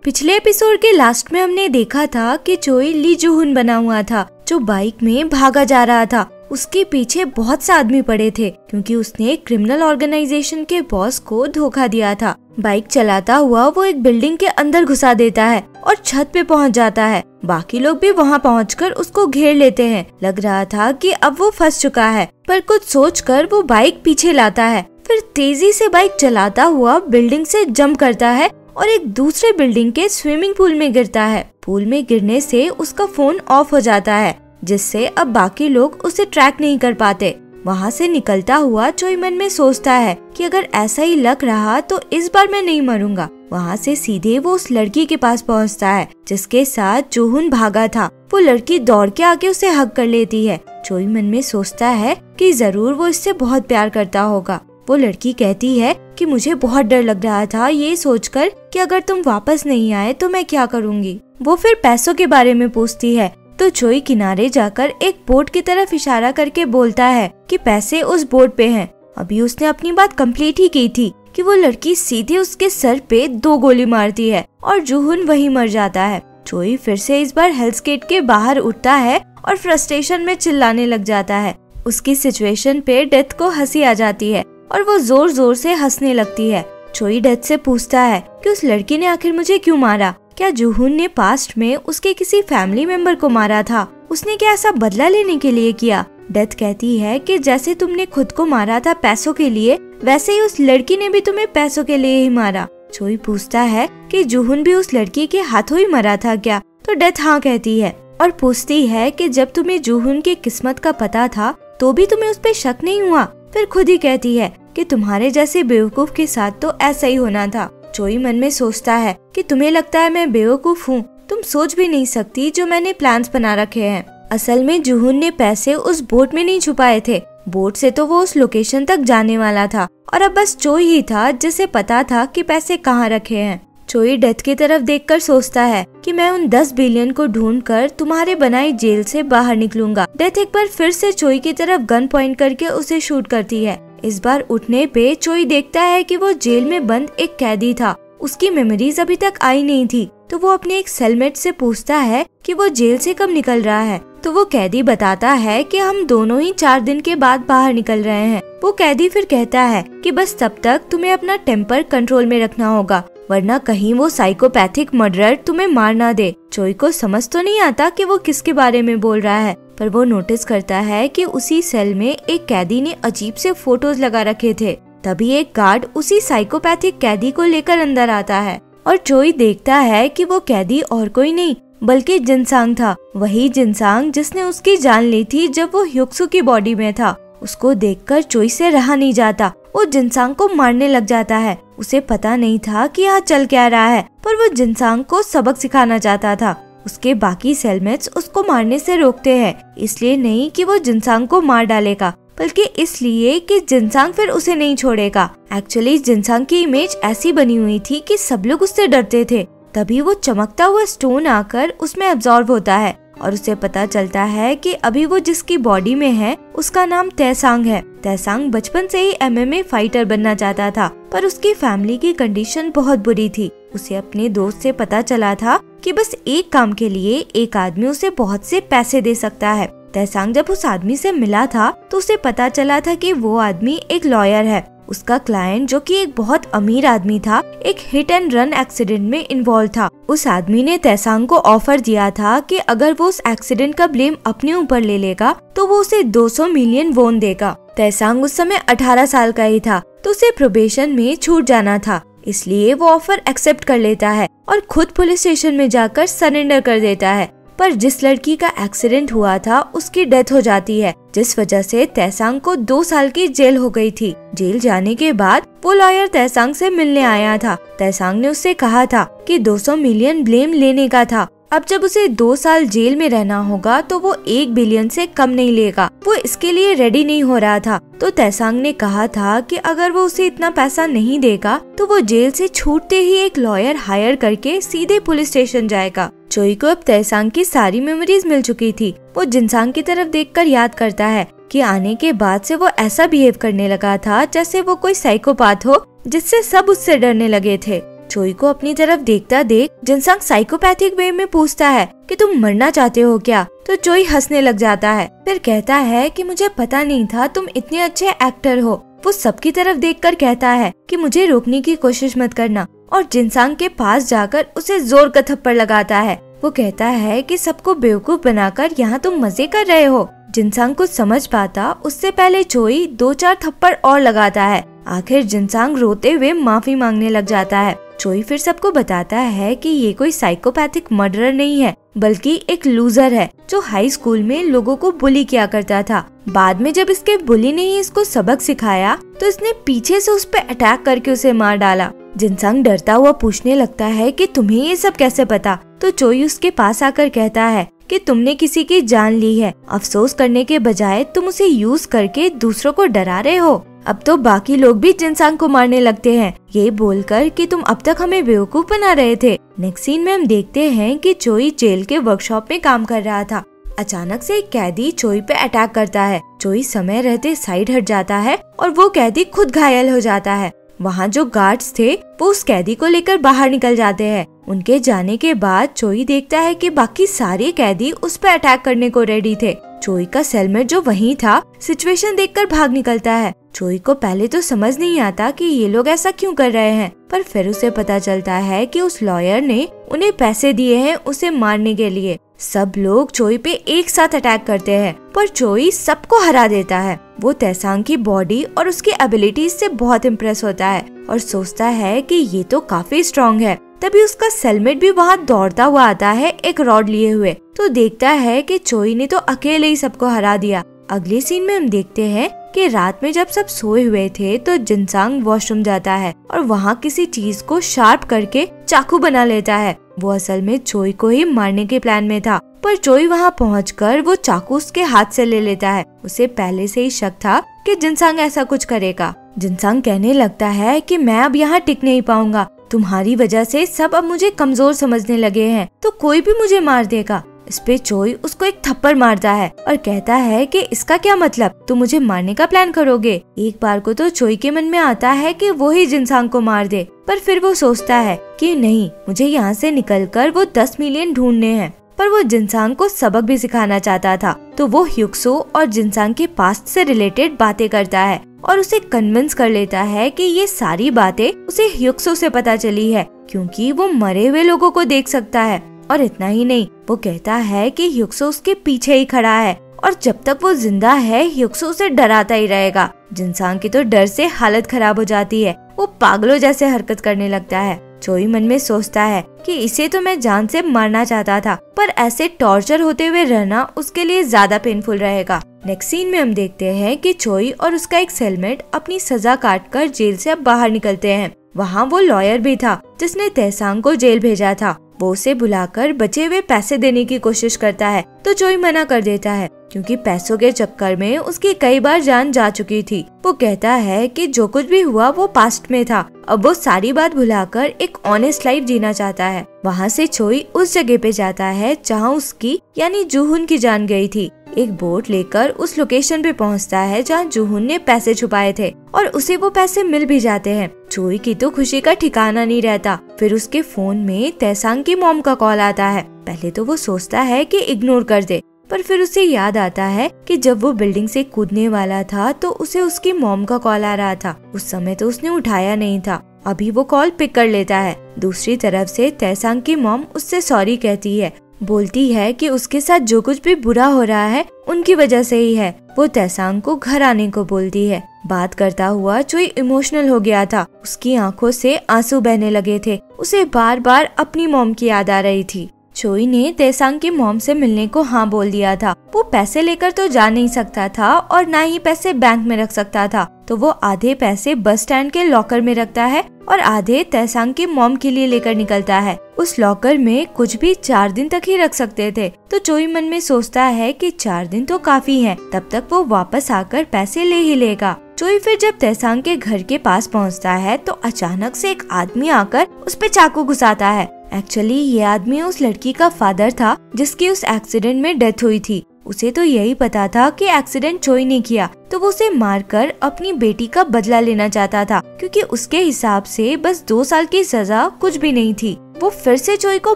पिछले एपिसोड के लास्ट में हमने देखा था कि चोई ली जूहुन बना हुआ था जो बाइक में भागा जा रहा था। उसके पीछे बहुत से आदमी पड़े थे क्योंकि उसने क्रिमिनल ऑर्गेनाइजेशन के बॉस को धोखा दिया था। बाइक चलाता हुआ वो एक बिल्डिंग के अंदर घुसा देता है और छत पे पहुंच जाता है। बाकी लोग भी वहां पहुंचकर उसको घेर लेते हैं। लग रहा था कि अब वो फंस चुका है, पर कुछ सोचकर वो बाइक पीछे लाता है। फिर तेजी से बाइक चलाता हुआ बिल्डिंग से जंप करता है और एक दूसरे बिल्डिंग के स्विमिंग पूल में गिरता है। पूल में गिरने से उसका फोन ऑफ हो जाता है, जिससे अब बाकी लोग उसे ट्रैक नहीं कर पाते। वहाँ से निकलता हुआ चोई मन में सोचता है कि अगर ऐसा ही लग रहा तो इस बार मैं नहीं मरूंगा। वहाँ से सीधे वो उस लड़की के पास पहुँचता है जिसके साथ जूहुन भागा था। वो लड़की दौड़ के आके उसे हग कर लेती है। चोई मन में सोचता है कि जरूर वो इससे बहुत प्यार करता होगा। वो लड़की कहती है कि मुझे बहुत डर लग रहा था ये सोचकर कि अगर तुम वापस नहीं आए तो मैं क्या करूँगी। वो फिर पैसों के बारे में पूछती है तो चोई किनारे जाकर एक बोट की तरफ इशारा करके बोलता है कि पैसे उस बोट पे हैं। अभी उसने अपनी बात कंप्लीट ही की थी कि वो लड़की सीधे उसके सर पे 2 गोली मारती है और जूहुन वहीं मर जाता है। चोई फिर से इस बार हेल्स गेट के बाहर उठता है और फ्रस्ट्रेशन में चिल्लाने लग जाता है। उसकी सिचुएशन पे डेथ को हंसी आ जाती है और वो जोर जोर से हंसने लगती है। चोई डेथ से पूछता है कि उस लड़की ने आखिर मुझे क्यों मारा। क्या जूहुन ने पास्ट में उसके किसी फैमिली मेंबर को मारा था? उसने क्या ऐसा बदला लेने के लिए किया? डेथ कहती है कि जैसे तुमने खुद को मारा था पैसों के लिए, वैसे ही उस लड़की ने भी तुम्हें पैसों के लिए ही मारा। चोई पूछता है कि जूहुन भी उस लड़की के हाथों ही मरा था क्या? तो डेथ हाँ कहती है और पूछती है कि जब तुम्हें जूहुन की किस्मत का पता था तो भी तुम्हें उस पर शक नहीं हुआ? फिर खुद ही कहती है कि तुम्हारे जैसे बेवकूफ के साथ तो ऐसा ही होना था। चोई मन में सोचता है कि तुम्हें लगता है मैं बेवकूफ हूँ, तुम सोच भी नहीं सकती जो मैंने प्लान्स बना रखे हैं। असल में जूहुन ने पैसे उस बोट में नहीं छुपाए थे। बोट से तो वो उस लोकेशन तक जाने वाला था और अब बस चोई ही था जिसे पता था कि पैसे कहाँ रखे हैं। चोई डेथ की तरफ देखकर सोचता है कि मैं उन 10 बिलियन को ढूंढकर तुम्हारे बनाई जेल से बाहर निकलूंगा। डेथ एक बार फिर से चोई की तरफ गन पॉइंट करके उसे शूट करती है। इस बार उठने पे चोई देखता है कि वो जेल में बंद एक कैदी था। उसकी मेमोरीज अभी तक आई नहीं थी, तो वो अपने एक सेलमेट से पूछता है कि वो जेल से कब निकल रहा है। तो वो कैदी बताता है कि हम दोनों ही 4 दिन के बाद बाहर निकल रहे हैं। वो कैदी फिर कहता है कि बस तब तक तुम्हें अपना टेम्पर कंट्रोल में रखना होगा, वरना कहीं वो साइकोपैथिक मर्डरर तुम्हें मार ना दे। चोई को समझ तो नहीं आता कि वो किसके बारे में बोल रहा है, पर वो नोटिस करता है कि उसी सेल में एक कैदी ने अजीब से फोटोज लगा रखे थे। तभी एक गार्ड उसी साइकोपैथिक कैदी को लेकर अंदर आता है और चोई देखता है कि वो कैदी और कोई नहीं बल्कि जिनसांग था। वही जिनसांग जिसने उसकी जान ली थी जब वो ह्युक्सू की बॉडी में था। उसको देखकर चोई से रहा नहीं जाता। वो जिनसांग को मारने लग जाता है। उसे पता नहीं था कि यहाँ चल क्या रहा है, पर वो जिनसांग को सबक सिखाना चाहता था। उसके बाकी सेलमेट्स उसको मारने से रोकते हैं, इसलिए नहीं कि वो जिनसांग को मार डालेगा, बल्कि इसलिए कि जिनसांग फिर उसे नहीं छोड़ेगा। एक्चुअली जिनसांग की इमेज ऐसी बनी हुई थी कि सब लोग उससे डरते थे। तभी वो चमकता हुआ स्टोन आकर उसमें एब्जॉर्ब होता है और उसे पता चलता है कि अभी वो जिसकी बॉडी में है उसका नाम तैसांग है। तैसांग बचपन से ही MMA फाइटर बनना चाहता था, पर उसकी फैमिली की कंडीशन बहुत बुरी थी। उसे अपने दोस्त से पता चला था कि बस एक काम के लिए एक आदमी उसे बहुत से पैसे दे सकता है। तैसांग जब उस आदमी से मिला था तो उसे पता चला था कि वो आदमी एक लॉयर है। उसका क्लाइंट जो कि एक बहुत अमीर आदमी था, एक हिट एंड रन एक्सीडेंट में इन्वॉल्व था। उस आदमी ने तैसांग को ऑफर दिया था कि अगर वो उस एक्सीडेंट का ब्लेम अपने ऊपर ले लेगा तो वो उसे 200 मिलियन वोन देगा। तैसांग उस समय 18 साल का ही था, तो उसे प्रोबेशन में छूट जाना था, इसलिए वो ऑफर एक्सेप्ट कर लेता है और खुद पुलिस स्टेशन में जाकर सरेंडर कर देता है। पर जिस लड़की का एक्सीडेंट हुआ था उसकी डेथ हो जाती है, जिस वजह से तैसांग को 2 साल की जेल हो गई थी। जेल जाने के बाद वो लॉयर तैसांग से मिलने आया था। तैसांग ने उससे कहा था कि 200 मिलियन ब्लेम लेने का था। अब जब उसे 2 साल जेल में रहना होगा तो वो 1 बिलियन से कम नहीं लेगा। वो इसके लिए रेडी नहीं हो रहा था। तो तैसांग ने कहा था कि अगर वो उसे इतना पैसा नहीं देगा तो वो जेल से छूटते ही एक लॉयर हायर करके सीधे पुलिस स्टेशन जाएगा। चोई को अब तैसांग की सारी मेमोरीज मिल चुकी थी। वो जिनसांग की तरफ देखकर याद करता है कि आने के बाद से वो ऐसा बिहेव करने लगा था जैसे वो कोई साइकोपाथ हो, जिससे सब उससे डरने लगे थे। चोई को अपनी तरफ देखता देख जिनसांग साइकोपैथिक वे में पूछता है कि तुम मरना चाहते हो क्या? तो चोई हंसने लग जाता है, फिर कहता है कि मुझे पता नहीं था तुम इतने अच्छे एक्टर हो। वो सबकी तरफ देखकर कहता है कि मुझे रोकने की कोशिश मत करना, और जिनसांग के पास जाकर उसे जोर का थप्पड़ लगाता है। वो कहता है कि सबको बेवकूफ बनाकर यहाँ तुम मजे कर रहे हो। जिनसांग कुछ समझ पाता उससे पहले चोई 2-4 थप्पड़ और लगाता है। आखिर जिनसांग रोते हुए माफी मांगने लग जाता है। चोई फिर सबको बताता है कि ये कोई साइकोपैथिक मर्डरर नहीं है, बल्कि एक लूजर है जो हाई स्कूल में लोगों को बुली किया करता था। बाद में जब इसके बुली ने ही इसको सबक सिखाया तो इसने पीछे से उस पर अटैक करके उसे मार डाला। जिनसांग डरता हुआ पूछने लगता है कि तुम्हें ये सब कैसे पता? तो चोई उसके पास आकर कहता है कि तुमने किसी की जान ली है, अफसोस करने के बजाय तुम उसे यूज करके दूसरों को डरा रहे हो। अब तो बाकी लोग भी जिनसांग को मारने लगते हैं, ये बोलकर कि तुम अब तक हमें बेवकूफ बना रहे थे। नेक्स्ट सीन में हम देखते हैं कि चोई जेल के वर्कशॉप में काम कर रहा था। अचानक से एक कैदी चोई पे अटैक करता है। चोई समय रहते साइड हट जाता है और वो कैदी खुद घायल हो जाता है। वहाँ जो गार्ड्स थे वो उस कैदी को लेकर बाहर निकल जाते हैं। उनके जाने के बाद चोई देखता है कि बाकी सारे कैदी उस पर अटैक करने को रेडी थे। चोई का सेलमेट जो वहीं था सिचुएशन देखकर भाग निकलता है। चोई को पहले तो समझ नहीं आता कि ये लोग ऐसा क्यों कर रहे हैं, पर फिर उसे पता चलता है कि उस लॉयर ने उन्हें पैसे दिए हैं उसे मारने के लिए। सब लोग चोई पे एक साथ अटैक करते हैं, पर चोई सबको हरा देता है। वो तैसांग की बॉडी और उसकी एबिलिटीज से बहुत इम्प्रेस होता है और सोचता है कि ये तो काफी स्ट्रॉन्ग है। तभी उसका सेलमेट भी वहाँ दौड़ता हुआ आता है एक रॉड लिए हुए, तो देखता है कि चोई ने तो अकेले ही सबको हरा दिया। अगले सीन में हम देखते हैं कि रात में जब सब सोए हुए थे तो जिनसांग वॉशरूम जाता है और वहाँ किसी चीज को शार्प करके चाकू बना लेता है। वो असल में चोई को ही मारने के प्लान में था, पर चोई वहाँ पहुंचकर वो चाकू उसके हाथ से ले लेता है। उसे पहले से ही शक था कि जिनसांग ऐसा कुछ करेगा। जिनसांग कहने लगता है कि मैं अब यहाँ टिक नहीं पाऊंगा, तुम्हारी वजह से सब अब मुझे कमजोर समझने लगे हैं, तो कोई भी मुझे मार देगा। इस पे चोई उसको एक थप्पड़ मारता है और कहता है कि इसका क्या मतलब, तुम मुझे मारने का प्लान करोगे। एक बार को तो चोई के मन में आता है कि वो ही जिनसांग को मार दे, पर फिर वो सोचता है कि नहीं, मुझे यहाँ से निकलकर वो 10 मिलियन ढूंढने हैं। पर वो जिनसांग को सबक भी सिखाना चाहता था, तो वो ह्युक्सो और जिनसांग के पास्ट से रिलेटेड बातें करता है और उसे कन्विंस कर लेता है कि ये सारी बातें उसे ह्युक्सो से पता चली है, क्योंकि वो मरे हुए लोगों को देख सकता है। और इतना ही नहीं, वो कहता है कि ह्युक्सो उसके पीछे ही खड़ा है और जब तक वो जिंदा है ह्युक्सो उसे डराता ही रहेगा। जिनसांग की तो डर से हालत खराब हो जाती है, वो पागलों जैसे हरकत करने लगता है। चोई मन में सोचता है कि इसे तो मैं जान से मारना चाहता था, पर ऐसे टॉर्चर होते हुए रहना उसके लिए ज्यादा पेनफुल रहेगा। नेक्स्ट सीन में हम देखते हैं कि चोई और उसका एक सेलमेट अपनी सजा काटकर जेल से अब बाहर निकलते हैं। वहाँ वो लॉयर भी था जिसने तैसांग को जेल भेजा था। वो उसे बुलाकर बचे हुए पैसे देने की कोशिश करता है, तो चोई मना कर देता है क्योंकि पैसों के चक्कर में उसकी कई बार जान जा चुकी थी। वो कहता है कि जो कुछ भी हुआ वो पास्ट में था, अब वो सारी बात भुलाकर एक ऑनेस्ट लाइफ जीना चाहता है। वहाँ से चोई उस जगह पे जाता है जहाँ उसकी यानी जूहुन की जान गई थी। एक बोट लेकर उस लोकेशन पे पहुँचता है जहाँ जूहुन ने पैसे छुपाए थे और उसे वो पैसे मिल भी जाते हैं। चोई की तो खुशी का ठिकाना नहीं रहता। फिर उसके फोन में तैसांग की मॉम का कॉल आता है। पहले तो वो सोचता है कि इग्नोर कर दे, पर फिर उसे याद आता है कि जब वो बिल्डिंग से कूदने वाला था तो उसे उसकी मॉम का कॉल आ रहा था। उस समय तो उसने उठाया नहीं था, अभी वो कॉल पिक कर लेता है। दूसरी तरफ से तैसांग की मॉम उससे सॉरी कहती है, बोलती है कि उसके साथ जो कुछ भी बुरा हो रहा है उनकी वजह से ही है। वो तैसांग को घर आने को बोलती है। बात करता हुआ चोई इमोशनल हो गया था, उसकी आंखों से आंसू बहने लगे थे। उसे बार बार अपनी मॉम की याद आ रही थी। चोई ने तैसांग की मॉम से मिलने को हाँ बोल दिया था। वो पैसे लेकर तो जा नहीं सकता था और ना ही पैसे बैंक में रख सकता था, तो वो आधे पैसे बस स्टैंड के लॉकर में रखता है और आधे तैसांग की मॉम के लिए लेकर निकलता है। उस लॉकर में कुछ भी 4 दिन तक ही रख सकते थे, तो चोई मन में सोचता है कि 4 दिन तो काफी हैं, तब तक वो वापस आकर पैसे ले ही लेगा। चोई फिर जब तैसांग के घर के पास पहुंचता है तो अचानक से एक आदमी आकर उस पे चाकू घुसाता है। एक्चुअली ये आदमी उस लड़की का फादर था जिसकी उस एक्सीडेंट में डेथ हुई थी। उसे तो यही पता था कि एक्सीडेंट चोई ने किया, तो वो उसे मारकर अपनी बेटी का बदला लेना चाहता था, क्योंकि उसके हिसाब से बस 2 साल की सजा कुछ भी नहीं थी। वो फिर से चोई को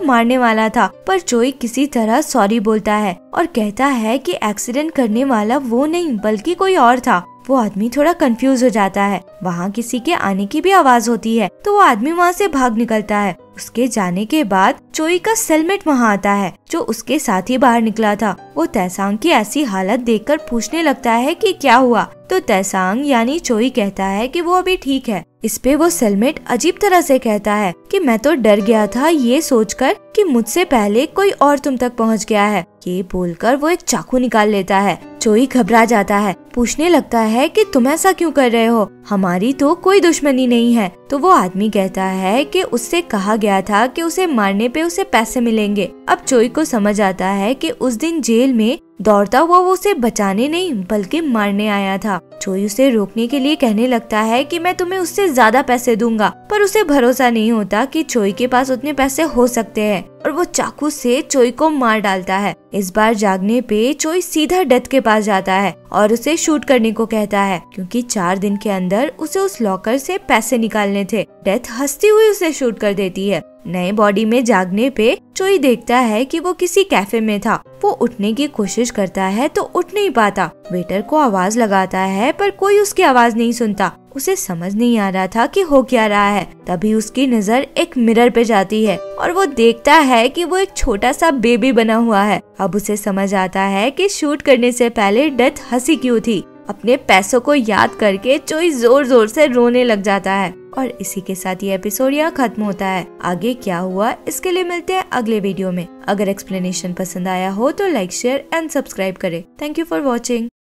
मारने वाला था, पर चोई किसी तरह सॉरी बोलता है और कहता है कि एक्सीडेंट करने वाला वो नहीं बल्कि कोई और था। वो आदमी थोड़ा कंफ्यूज हो जाता है। वहाँ किसी के आने की भी आवाज होती है, तो वो आदमी वहाँ से भाग निकलता है। उसके जाने के बाद चोई का सेलमेट वहाँ आता है, जो उसके साथ ही बाहर निकला था। वो तैसांग की ऐसी हालत देखकर पूछने लगता है कि क्या हुआ, तो तैसांग यानी चोई कहता है कि वो अभी ठीक है। इस पे वो सेलमेट अजीब तरह से कहता है कि मैं तो डर गया था ये सोचकर कि मुझसे पहले कोई और तुम तक पहुंच गया है। ये बोलकर वो एक चाकू निकाल लेता है। चोई घबरा जाता है, पूछने लगता है कि तुम ऐसा क्यों कर रहे हो, हमारी तो कोई दुश्मनी नहीं है। तो वो आदमी कहता है कि उससे कहा गया था कि उसे मारने पे उसे पैसे मिलेंगे। अब चोई को समझ आता है कि उस दिन जेल में दौड़ता हुआ वो उसे बचाने नहीं बल्कि मारने आया था। चोई उसे रोकने के लिए कहने लगता है कि मैं तुम्हें उससे ज्यादा पैसे दूंगा, पर उसे भरोसा नहीं होता कि चोई के पास उतने पैसे हो सकते हैं और वो चाकू से चोई को मार डालता है। इस बार जागने पे चोई सीधा डेथ के पास जाता है और उसे शूट करने को कहता है, क्योंकि 4 दिन के अंदर उसे उस लॉकर से पैसे निकालने थे। डेथ हंसती हुई उसे शूट कर देती है। नए बॉडी में जागने पे चोई देखता है कि वो किसी कैफे में था। वो उठने की कोशिश करता है तो उठ नहीं पाता। वेटर को आवाज लगाता है पर कोई उसकी आवाज नहीं सुनता। उसे समझ नहीं आ रहा था कि हो क्या रहा है। तभी उसकी नजर एक मिरर पे जाती है और वो देखता है कि वो एक छोटा सा बेबी बना हुआ है। अब उसे समझ आता है कि शूट करने से पहले डेथ हंसी क्यों थी। अपने पैसों को याद करके चोई जोर जोर से रोने लग जाता है। और इसी के साथ ये एपिसोड यहाँ खत्म होता है। आगे क्या हुआ इसके लिए मिलते हैं अगले वीडियो में। अगर एक्सप्लेनेशन पसंद आया हो तो लाइक, शेयर एंड सब्सक्राइब करें। Thank you for watching.